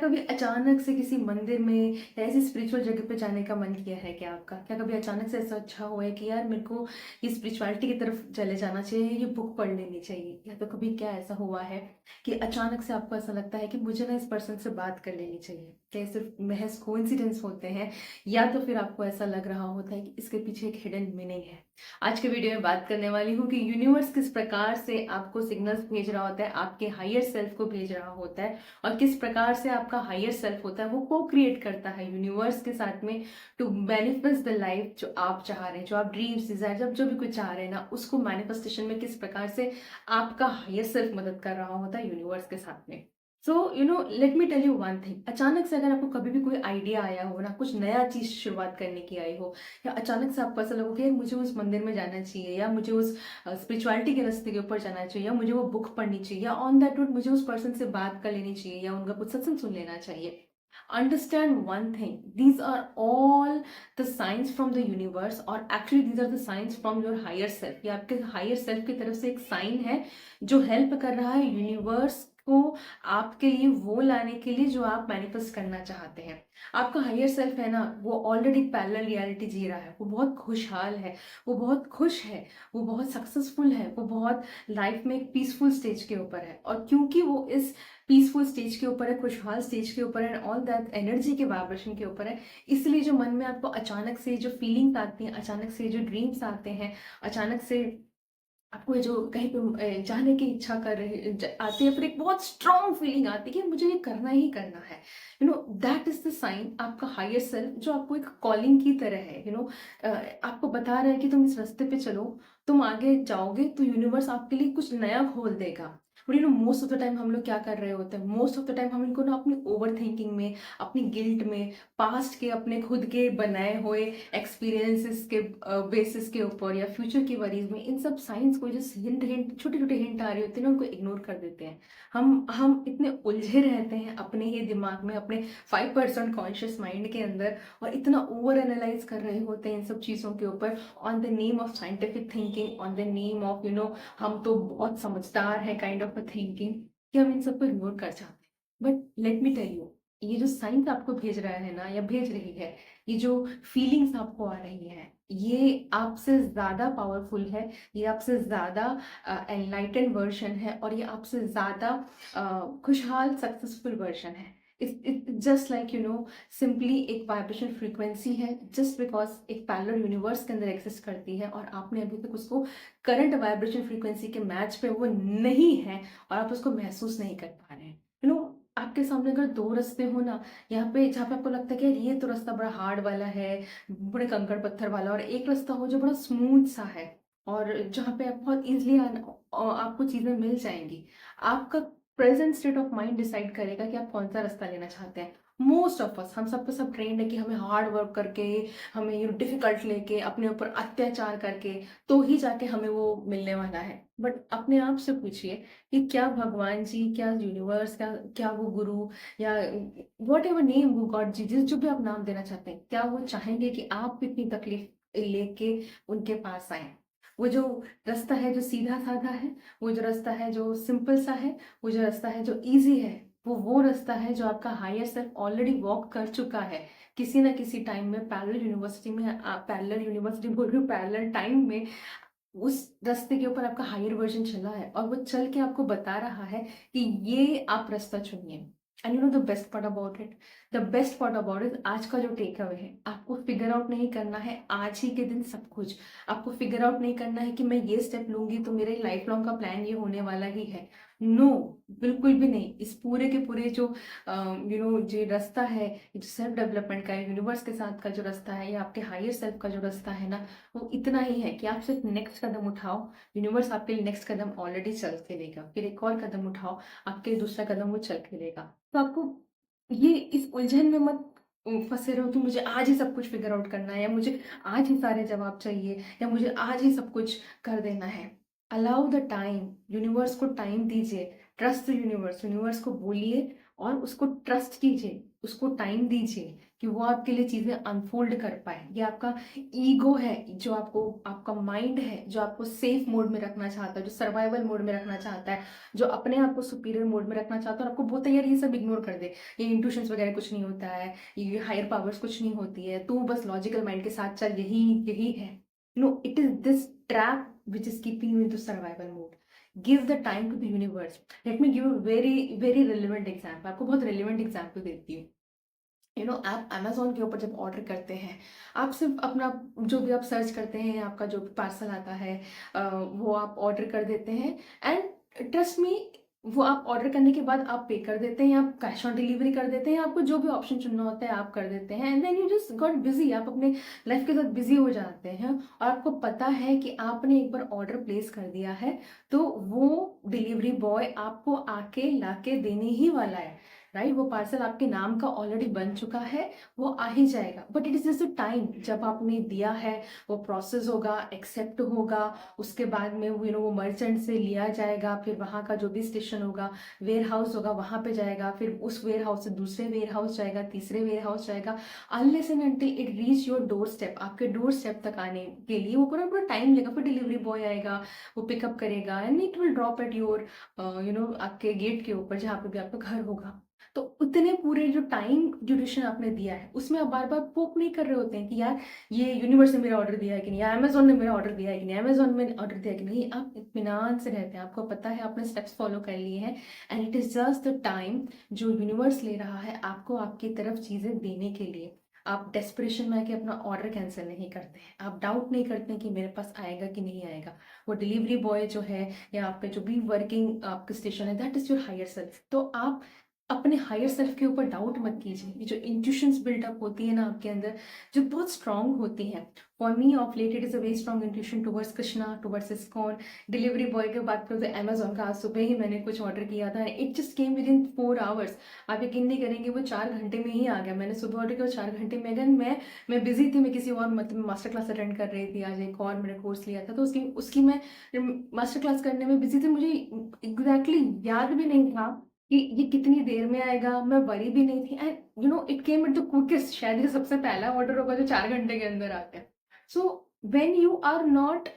कभी अचानक से किसी मंदिर में या ऐसी स्पिरिचुअल जगह पे जाने का मन किया है क्या आपका? क्या कभी अचानक से ऐसा अच्छा हुआ है कि यार मेरे को ये स्पिरिचुअलिटी की तरफ चले जाना चाहिए, ये बुक पढ़ लेनी चाहिए? या तो कभी क्या ऐसा हुआ है कि अचानक से आपको ऐसा लगता है कि मुझे ना इस पर्सन से बात कर लेनी चाहिए? क्या ये सिर्फ महज कोइंसिडेंस होते हैं या तो फिर आपको ऐसा लग रहा होता है कि इसके पीछे एक हिडन मीनिंग है? आज के वीडियो में बात करने वाली हूँ कि यूनिवर्स किस प्रकार से आपको सिग्नल्स भेज रहा होता है, आपके हायर सेल्फ को भेज रहा होता है, और किस प्रकार से आपका हायर सेल्फ होता है वो को क्रिएट करता है यूनिवर्स के साथ में टू मैनिफेस्ट द लाइफ जो आप चाह रहे हैं, जो आप ड्रीम्स डिजायर जब जो भी कुछ चाह रहे हैं ना, उसको मैनिफेस्टेशन में किस प्रकार से आपका हायर सेल्फ मदद कर रहा होता है यूनिवर्स के साथ में। So let me tell you one thing. अचानक से अगर आपको कभी भी कोई आइडिया आया हो ना, कुछ नया चीज शुरुआत करने की आई हो, या अचानक से आपको ऐसा लगे कि यार मुझे उस मंदिर में जाना चाहिए, या मुझे उस स्पिरिचुअलिटी के रास्ते के ऊपर जाना चाहिए, या मुझे वो बुक पढ़नी चाहिए, या ऑन दैट नोट मुझे उस पर्सन से बात कर लेनी चाहिए, या उनका कुछ सत्संग सुन लेना चाहिए। Understand one thing, these are all the science from the universe, और actually these are the science from your higher self. ये आपके हायर सेल्फ की तरफ से एक साइन है जो हेल्प कर रहा है यूनिवर्स को आपके लिए वो लाने के लिए जो आप मैनिफेस्ट करना चाहते हैं। आपका हायर सेल्फ है ना, वो ऑलरेडी पैरेलल रियलिटी जी रहा है, वो बहुत खुशहाल है, वो बहुत खुश है, वो बहुत सक्सेसफुल है, वो बहुत लाइफ में एक पीसफुल स्टेज के ऊपर है। और क्योंकि वो इस पीसफुल स्टेज के ऊपर है, खुशहाल स्टेज के ऊपर है, ऑल दैट एनर्जी के वाइब्रेशन के ऊपर है, इसलिए जो मन में आपको अचानक से जो फीलिंग्स आती हैं, अचानक से जो ड्रीम्स आते हैं, अचानक से आपको ये जो कहीं पे जाने की इच्छा कर रही आती है, फिर एक बहुत स्ट्रांग फीलिंग आती है कि मुझे ये करना ही करना है। That is the sign. आपका हायर सेल्फ जो आपको एक कॉलिंग की तरह है, आपको बता रहा है कि तुम इस रास्ते पे चलो, तुम आगे जाओगे तो यूनिवर्स आपके लिए कुछ नया खोल देगा। But most of the time हम लोग क्या कर रहे होते हैं, मोस्ट ऑफ द टाइम हम इनको ना अपनी ओवर थिंकिंग में, अपनी गिल्ट में, पास्ट के अपने खुद के बनाए हुए एक्सपीरियंसेस के बेसिस के ऊपर, या फ्यूचर की वरीज में, इन सब साइंस को जो हिंट हिंट छोटे छोटे हिंट आ रहे होते हैं ना, उनको इग्नोर कर देते हैं। हम इतने उलझे रहते हैं अपने ही दिमाग में, अपने 5% कॉन्शियस माइंड के अंदर, और इतना ओवर एनालाइज कर रहे होते हैं इन सब चीज़ों के ऊपर, on the name of scientific thinking, on the name of हम तो बहुत समझदार है काइंड ऑफ अ थिंकिंग, कि हम इन सबको इग्नोर कर जाते हैं। But let me tell you, ये जो साइंस आपको भेज रहा है ना, या भेज रही है, ये जो फीलिंग्स आपको आ रही हैं, ये आपसे ज़्यादा पावरफुल है, ये आपसे ज़्यादा एनलाइटेंड वर्जन है, और ये आपसे ज़्यादा खुशहाल सक्सेसफुल वर्जन है। इट जस्ट लाइक सिंपली एक वाइब्रेशन फ्रीक्वेंसी है, जस्ट बिकॉज एक पैरेलल यूनिवर्स के अंदर एग्जिस्ट करती है, और आपने अभी तक उसको करंट वाइब्रेशन फ्रीक्वेंसी के मैच पे वो नहीं है, और आप उसको महसूस नहीं कर पा रहे हैं। आपके सामने अगर दो रास्ते हो ना, यहाँ पे जहाँ पे आपको लगता है कि यार ये तो रास्ता बड़ा हार्ड वाला है, बड़े कंकड़ पत्थर वाला, और एक रास्ता हो जो बड़ा स्मूथ सा है, और जहाँ पे आप बहुत इजिली आपको चीजें मिल जाएंगी। आपका present state of mind decide करेगा कि आप कौन सा रास्ता लेना चाहते हैं। मोस्ट ऑफ अस, हम सब पे सब ट्रेंड है कि हमें हार्ड वर्क करके, हमें डिफिकल्ट लेके, अपने ऊपर अत्याचार करके तो ही जाके हमें वो मिलने वाला है। बट अपने आप से पूछिए कि क्या भगवान जी, क्या यूनिवर्स, क्या क्या वो गुरु, या वॉट एवर नेम, वो गॉड जी, जिस जो भी आप नाम देना चाहते हैं, क्या वो चाहेंगे कि आप इतनी तकलीफ लेके उनके पास आए? वो जो रास्ता है जो सीधा साधा है, वो जो रास्ता है जो सिंपल सा है, वो जो रास्ता है जो इजी है, वो रास्ता है जो आपका हायर सेल्फ ऑलरेडी वॉक कर चुका है किसी ना किसी टाइम में, पैरेलल यूनिवर्सिटी में, पैरेलल यूनिवर्सिटी बोल रही हूँ, पैरेलल टाइम में। उस रास्ते के ऊपर आपका हायर वर्जन चला है, और वो चल के आपको बता रहा है कि ये आप रास्ता चुनिए। And the best part about it, the best part about it, आज का जो टेक अवे है, आपको फिगर आउट नहीं करना है आज ही के दिन सब कुछ। आपको फिगर आउट नहीं करना है कि मैं ये स्टेप लूंगी तो मेरे लाइफ लॉन्ग का प्लान ये होने वाला ही है। नो, बिल्कुल भी नहीं। इस पूरे के पूरे जो जो रास्ता है, ये जो सेल्फ डेवलपमेंट का है, यूनिवर्स के साथ का जो रास्ता है, या आपके हायर सेल्फ का जो रास्ता है ना, वो इतना ही है कि आप सिर्फ नेक्स्ट कदम उठाओ, यूनिवर्स आपके लिए नेक्स्ट कदम ऑलरेडी चल के लेगा, फिर एक और कदम उठाओ, आपके लिए दूसरा कदम वो चल के लेगा। तो आपको ये इस उलझन में मत फंसे रहो कि मुझे आज ही सब कुछ फिगर आउट करना है, या मुझे आज ही सारे जवाब चाहिए, या मुझे आज ही सब कुछ कर देना है। अलाउ द टाइम, यूनिवर्स को टाइम दीजिए, ट्रस्ट यूनिवर्स, यूनिवर्स को बोलिए, और उसको ट्रस्ट कीजिए, उसको टाइम दीजिए कि वो आपके लिए चीज़ें अनफोल्ड कर पाए। ये आपका ईगो है, जो आपको, आपका माइंड है जो आपको सेफ मोड में रखना चाहता है, जो सर्वाइवल मोड में रखना चाहता है, जो अपने आप को सुपीरियर मोड में रखना चाहता है और आपको बोलता है यार ये सब इग्नोर कर दे, ये इंट्यूशंस वगैरह कुछ नहीं होता है, ये हायर पावर्स कुछ नहीं होती है, तू बस लॉजिकल माइंड के साथ चल, यही यही है। No, it is this trap which is keeping you in to survival mode. Give the time to the universe. Let me give very very relevant example, आपको बहुत रिलेवेंट एग्जाम्पल देती हूँ। आप अमेजोन के ऊपर जब ऑर्डर करते हैं, आप सिर्फ अपना जो भी आप सर्च करते हैं, आपका जो भी पार्सल आता है वो आप ऑर्डर कर देते हैं। एंड ट्रस्ट मी, वो आप ऑर्डर करने के बाद आप पे कर देते हैं, या आप कैश ऑन डिलीवरी कर देते हैं, आपको जो भी ऑप्शन चुनना होता है आप कर देते हैं, and then you just got busy, आप अपने लाइफ के साथ बिजी हो जाते हैं। और आपको पता है कि आपने एक बार ऑर्डर प्लेस कर दिया है, तो वो डिलीवरी बॉय आपको आके लाके देने ही वाला है, राइट? वो पार्सल आपके नाम का ऑलरेडी बन चुका है, वो आ ही जाएगा। But it is just time, जब आपने दिया है वो प्रोसेस होगा, एक्सेप्ट होगा, उसके बाद में वो मर्चेंट से लिया जाएगा, फिर वहाँ का जो भी स्टेशन होगा, वेयर हाउस होगा, वहाँ पे जाएगा, फिर उस वेयर हाउस से दूसरे वेयर हाउस जाएगा, तीसरे वेयर हाउस जाएगा, unless and until it reach your door step. आपके डोर स्टेप तक आने के लिए वो पूरा पूरा टाइम लेगा। फिर डिलीवरी बॉय आएगा, वो पिकअप करेगा, and it will drop at your आपके गेट के ऊपर, जहाँ पे भी आपका घर होगा। तो उतने पूरे जो टाइम ड्यूरेशन आपने दिया है, उसमें आप बार बार पोक नहीं कर रहे होते हैं कि यार ये यूनिवर्स ने मेरा ऑर्डर दिया है कि नहीं, या अमेजोन ने मेरा ऑर्डर दिया है कि नहीं, अमेजोन में ऑर्डर दिया है कि नहीं। आप इत्मीनान से रहते हैं, आपको पता है आपने स्टेप्स फॉलो कर लिए हैं, and it is just the time जो यूनिवर्स ले रहा है आपको आपकी तरफ चीजें देने के लिए। आप डेस्परेशन में आके अपना ऑर्डर कैंसिल नहीं करते हैं, आप डाउट नहीं करते हैं कि मेरे पास आएगा कि नहीं आएगा। वो डिलीवरी बॉय जो है, या आपका जो भी वर्किंग आपका स्टेशन है, that is your higher self. तो आप अपने हायर सेल्फ के ऊपर डाउट मत कीजिए। ये जो इंट्यूशंस बिल्डअप होती है ना आपके अंदर, जो बहुत स्ट्रांग होती हैं। For me of let it is a very strong intuition towards Krishna, towards ISKCON. Delivery boy की बात करूँ तो अमेजोन का, आज सुबह ही मैंने कुछ ऑर्डर किया था, it just came with in 4 hours. आप यकीन नहीं करेंगे, वो 4 घंटे में ही आ गया। मैंने सुबह ऑर्डर किया, 4 घंटे में। अगर मैं बिजी थी, मैं किसी और मतलब मास्टर क्लास अटेंड कर रही थी, आज एक और मैंने कोर्स लिया था, तो उसकी उसकी मैं मास्टर क्लास करने में बिजी थी। मुझे एग्जैक्टली याद भी नहीं था कि ये कितनी देर में आएगा, मैं वरी भी नहीं थी। And it came at the quickest, शायद ये सबसे पहला ऑर्डर होगा जो 4 घंटे के अंदर आता है। So when you are not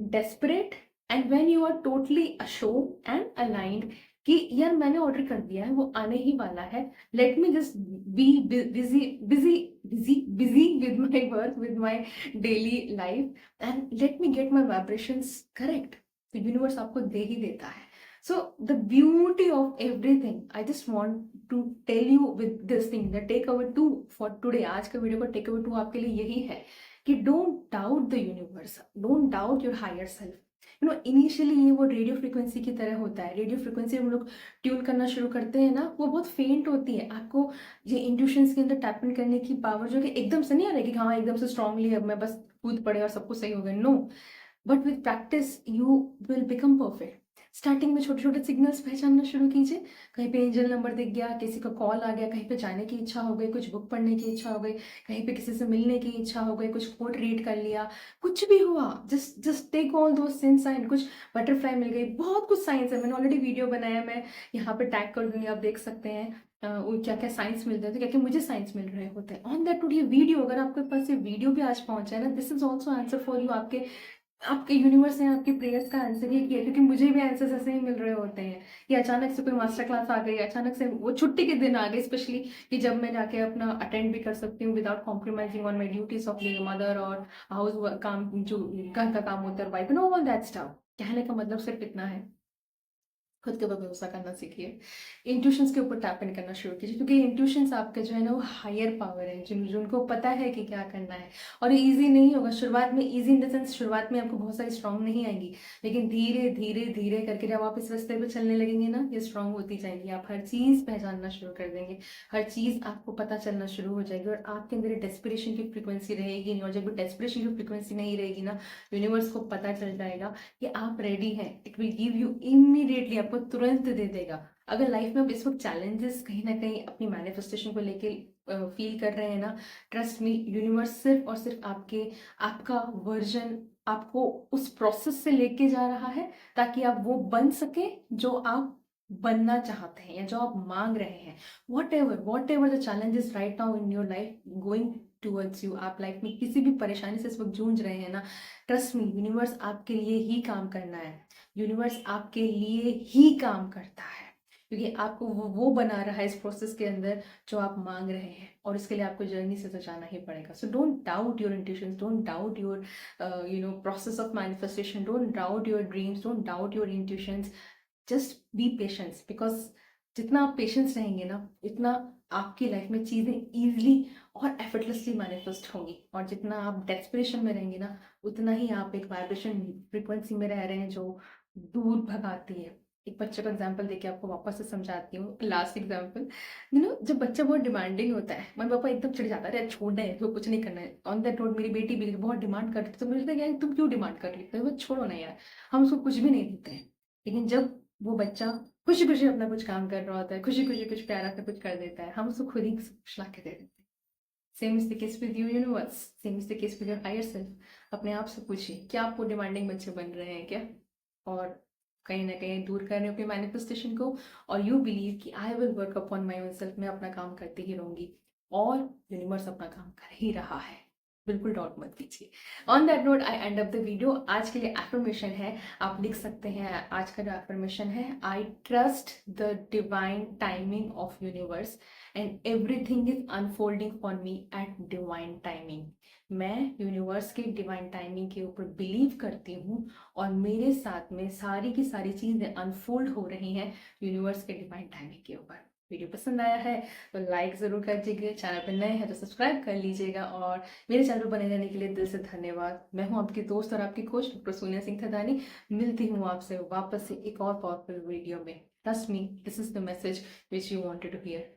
desperate, and when you are totally assured and aligned कि यार मैंने ऑर्डर कर दिया है, वो आने ही वाला है, let me just be busy busy busy busy with my work, with my daily life, and let me get my vibrations correct. तो यूनिवर्स आपको दे ही देता है। So the beauty of everything, I just want to tell you with this thing, the takeaway 2 for today, आज का video का takeaway 2 आपके लिए यही है कि don't doubt the universe, don't doubt your higher self. Initially ये वो रेडियो फ्रिक्वेंसी की तरह होता है। रेडियो फ्रिक्वेंसी हम लोग ट्यून करना शुरू करते हैं ना, वो बहुत फेंट होती है। आपको ये इंट्यूशंस के अंदर टैप इन करने की पावर जो कि एकदम से नहीं आ रही कि हाँ एकदम से स्ट्रांगली अब मैं बस कूद पड़े और सब कुछ सही हो गया, no. But with practice you will become perfect. Starting में छोटे छोटे सिग्नल्स पहचानना शुरू कीजिए। कहीं पे एंजल नंबर दिख गया, किसी का कॉल आ गया, कहीं पे जाने की इच्छा हो गई, कुछ बुक पढ़ने की इच्छा हो गई, कहीं पे किसी से मिलने की इच्छा हो गई, कुछ कोट रीड कर लिया, कुछ भी हुआ, जस्ट जस्ट टेक ऑल दो साइन। कुछ बटरफ्लाई मिल गई, बहुत कुछ साइंस है, मैंने ऑलरेडी वीडियो बनाया, मैं यहाँ पे टैग कर दूंगी, आप देख सकते हैं वो क्या क्या साइंस मिलते हैं, तो क्या क्या मुझे साइंस मिल रहे होते हैं ऑन दैट टू। ये वीडियो, अगर आपके पास ये वीडियो भी आज पहुंचा है ना, this is also answer for you. आपके आपके यूनिवर्स ने आपकी प्रेयर्स का आंसर ही किया, क्योंकि मुझे भी आंसर्स ऐसे ही मिल रहे होते हैं कि अचानक से कोई मास्टर क्लास आ गई, अचानक से वो छुट्टी के दिन आ गए, स्पेशली कि जब मैं जाके अपना अटेंड भी कर सकती हूँ without compromising on my duties of being a mother और हाउस काम, जो घर का काम होता है, wife, know all that stuff. कहने का मतलब सिर्फ इतना है, खुद के ऊपर भरोसा करना सीखिए, इंट्यूशंस के ऊपर टैप इन करना शुरू कीजिए, क्योंकि इंट्यूशंस आपके जो है ना वो हायर पावर है, जिनको पता है कि क्या करना है। और ये ईजी नहीं होगा शुरुआत में, ईजी इन द सेंस शुरुआत में आपको बहुत सारी स्ट्रांग नहीं आएंगी, लेकिन धीरे धीरे धीरे करके जब आप इस रास्ते पे चलने लगेंगे ना, ये स्ट्रांग होती जाएंगी। आप हर चीज़ पहचानना शुरू कर देंगे, हर चीज़ आपको पता चलना शुरू हो जाएगी, और आपके अंदर डेस्पिरेशन की फ्रिक्वेंसी रहेगी नहीं। और जब डेस्पिरेशन की फ्रिक्वेंसी नहीं रहेगी ना, यूनिवर्स को पता चल जाएगा कि आप रेडी हैं, it will give you immediately, आपको तुरंत दे देगा। अगर लाइफ में आप इस वक्त चैलेंजेस कहीं ना कहीं अपनी मैनिफेस्टेशन को लेके फील कर रहे हैं ना, ट्रस्ट मी, यूनिवर्स सिर्फ और सिर्फ आपका वर्जन आपको उस प्रोसेस से लेके जा रहा है, ताकि आप वो बन सके जो आप बनना चाहते हैं या जो आप मांग रहे हैं, what ever the challenges right now in your life going towards you, आप लाइफ में किसी भी परेशानी से इस वक्त जूझ रहे हैं ना, ट्रस्ट मी, यूनिवर्स आपके लिए ही काम करना है। यूनिवर्स आपके लिए ही काम करता है, क्योंकि आपको वो बना रहा है इस प्रोसेस के अंदर जो आप मांग रहे हैं, और इसके लिए आपको जर्नी से तो जाना ही पड़ेगा। So don't doubt your intuitions, don't doubt your process of manifestation, don't doubt your dreams, don't doubt your intuitions. Just be patience, because जितना आप पेशेंस रहेंगे ना, इतना आपकी लाइफ में चीज़ें ईजिली और एफर्टलेसली मैनिफेस्ट होंगी, और जितना आप डेस्परेशन में रहेंगे ना, उतना ही आप एक वाइब्रेशन फ्रिक्वेंसी में रह रहे हैं जो दूर भगाती है। एक बच्चे का एग्जाम्पल देके आपको वापस से समझाती हूँ, लास्ट एग्जाम्पल। जब बच्चा बहुत डिमांडिंग होता है, मम्मी पापा एकदम चिढ़ जाता है, छोड़ना है तो कुछ नहीं करना है। ऑन दैट नोट मेरी बेटी भी बहुत डिमांड कर रही थी, तो मुझे लगता है तुम क्यों डिमांड कर रही हो, छोड़ो ना यार, हम उसको कुछ भी नहीं देते हैं। लेकिन जब वो बच्चा खुशी खुशी अपना कुछ काम कर रहा होता है, खुशी खुशी कुछ प्यारा सा कुछ कर देता है, हम उसको खुद ही सब कुछ ला के दे देते हैं। Same is the case with you universe, same is the case with your higher self. अपने आप से पूछिए, क्या आपको डिमांडिंग बच्चे बन रहे हैं क्या, और कहीं ना कहीं दूर कर रहे हो अपने मैनिफेस्टेशन को, और यू बिलीव कि I will work upon my own self, मैं अपना काम करती ही रहूंगी, और यूनिवर्स अपना काम कर ही रहा है। बिल्कुल डाउट मत कीजिए। On that note I and up the video. आज के लिए एफर्मेशन है, आप लिख सकते हैं। आज का जो एफर्मेशन है, I trust the divine timing of universe and everything is unfolding for me at divine timing. मैं यूनिवर्स के डिवाइन टाइमिंग के ऊपर बिलीव करती हूँ, और मेरे साथ में सारी की सारी चीज़ें अनफोल्ड हो रही हैं यूनिवर्स के डिवाइन टाइमिंग के ऊपर। वीडियो पसंद आया है तो लाइक ज़रूर कर दीजिए, चैनल पर नए हैं तो सब्सक्राइब कर लीजिएगा, और मेरे चैनल पर बने रहने के लिए दिल से धन्यवाद। मैं हूँ आपकी दोस्त और आपकी कोच डॉक्टर सोनिया सिंह थदानी। मिलती हूँ आपसे वापस से एक और पावरफुल वीडियो में। Trust me, this is the message which you wanted to here.